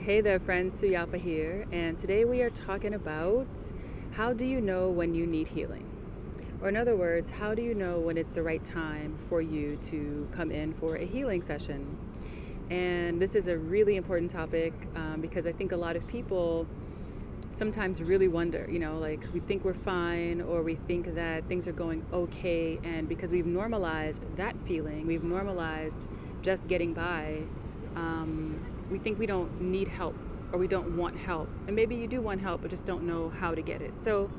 Hey there, friends. Suyapa here, and today we are talking about how do you know when you need healing? Or, in other words, how do you know when it's the right time for you to come in for a healing session? And this is a really important topic because I think a lot of people sometimes really wonder, like we think we're fine or we think that things are going okay, and because we've normalized that feeling, we've normalized just getting by. We think we don't need help or we don't want help. And maybe you do want help but just don't know how to get it. So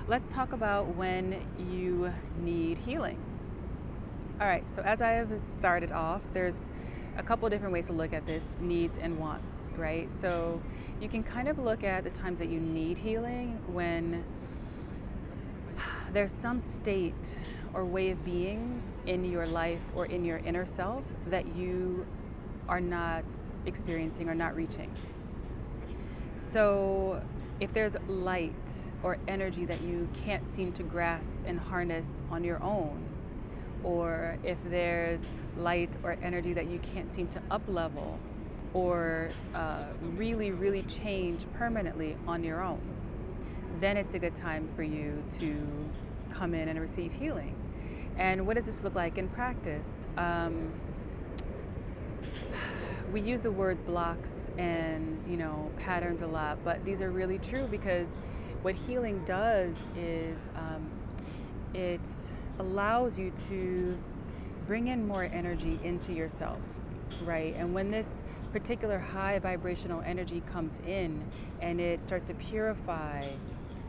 let's talk about when you need healing. All right, so as I have started off, there's a couple different ways to look at this: needs and wants, right? So you can kind of look at the times that you need healing when there's some state or way of being in your life or in your inner self that you are not experiencing or not reaching. So if there's light or energy that you can't seem to grasp and harness on your own, or if there's light or energy that you can't seem to up level or really change permanently on your own, then it's a good time for you to come in and receive healing. And what does this look like in practice? We use the word blocks and patterns a lot, but these are really true because what healing does is it allows you to bring in more energy into yourself, right? And when this particular high vibrational energy comes in and it starts to purify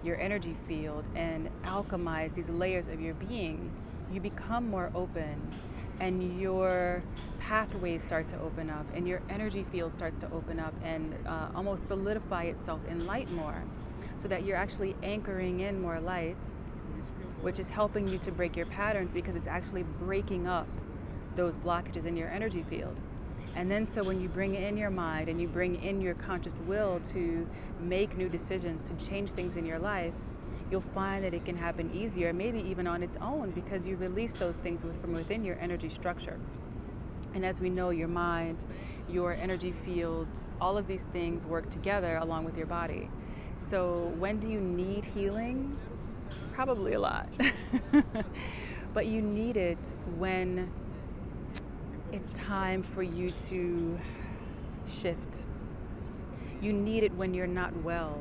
your energy field and alchemize these layers of your being, you become more open and your pathways start to open up and your energy field starts to open up and almost solidify itself in light more, so that you're actually anchoring in more light, which is helping you to break your patterns because it's actually breaking up those blockages in your energy field. And then so when you bring in your mind and you bring in your conscious will to make new decisions, to change things in your life, you'll find that it can happen easier, maybe even on its own, because you release those things from within your energy structure. And as we know, your mind, your energy field, all of these things work together along with your body. So when do you need healing? Probably a lot. But you need it when it's time for you to shift. You need it when you're not well.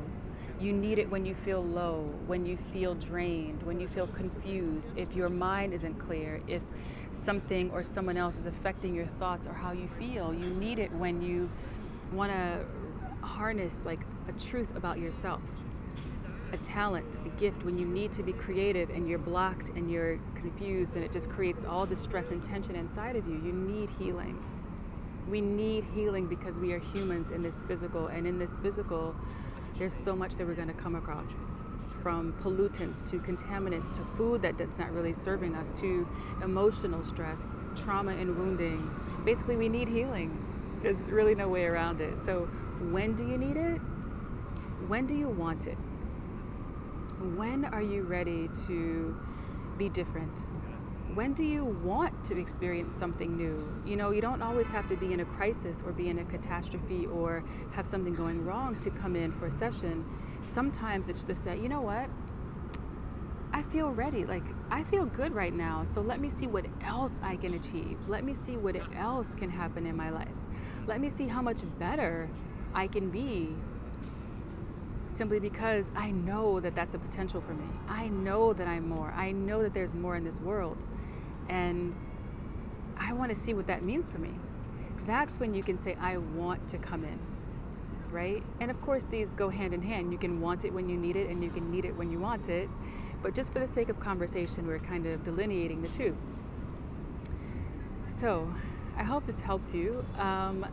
You need it when you feel low, when you feel drained, when you feel confused, if your mind isn't clear, if something or someone else is affecting your thoughts or how you feel. You need it when you want to harness like a truth about yourself, a talent, a gift, when you need to be creative and you're blocked and you're confused and it just creates all this stress and tension inside of you. You need healing. We need healing because we are humans in this physical, and in this physical there's so much that we're going to come across, from pollutants to contaminants to food that's not really serving us to emotional stress, trauma and wounding. Basically, we need healing. There's really no way around it. So when do you need it? When do you want it? When are you ready to be different? When do you want to experience something new? You don't always have to be in a crisis or be in a catastrophe or have something going wrong to come in for a session. Sometimes it's just that, I feel ready. Like, I feel good right now. So let me see what else I can achieve. Let me see what else can happen in my life. Let me see how much better I can be, simply because I know that that's a potential for me. I know that I'm more. I know that there's more in this world. And I want to see what that means for me. That's when you can say, I want to come in, right? And of course, these go hand in hand. You can want it when you need it, and you can need it when you want it. But just for the sake of conversation, we're kind of delineating the two. So I hope this helps you. And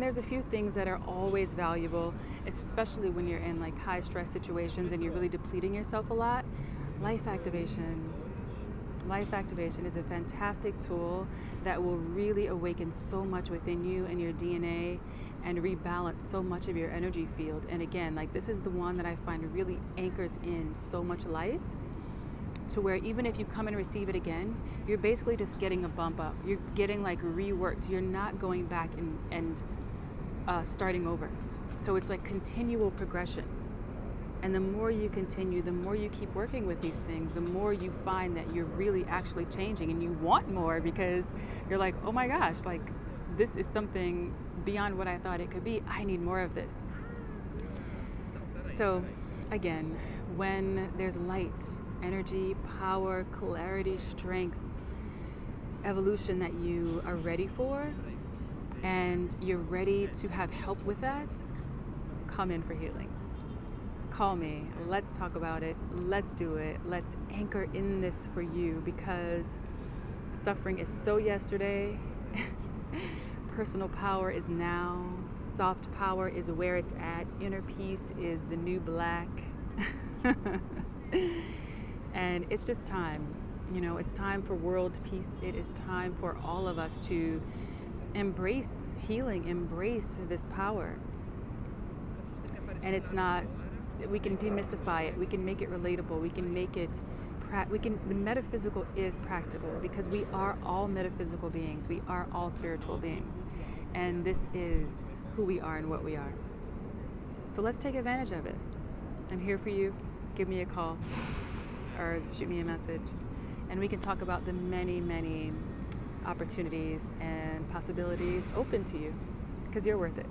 there's a few things that are always valuable, especially when you're in like high stress situations and you're really depleting yourself a lot. Life activation. Life activation is a fantastic tool that will really awaken so much within you and your DNA and rebalance so much of your energy field. And again, like, this is the one that I find really anchors in so much light, to where even if you come and receive it again, you're basically just getting a bump up. You're getting like reworked. You're not going back and starting over. So it's like continual progression. And the more you continue, the more you keep working with these things, the more you find that you're really actually changing, and you want more because you're like, oh my gosh, like this is something beyond what I thought it could be. I need more of this. So again, when there's light, energy, power, clarity, strength, evolution that you are ready for, and you're ready to have help with that, come in for healing. Call me. Let's talk about it. Let's do it. Let's anchor in this for you, because suffering is so yesterday. Personal power is now. Soft power is where it's at. Inner peace is the new black. And it's just time. It's time for world peace. It is time for all of us to embrace healing, embrace this power. And it's not, we can demystify it, we can make it relatable, we can make it, the metaphysical is practical, because we are all metaphysical beings, we are all spiritual beings. And this is who we are and what we are. So let's take advantage of it. I'm here for you. Give me a call or shoot me a message, and we can talk about the many, many opportunities and possibilities open to you, because you're worth it.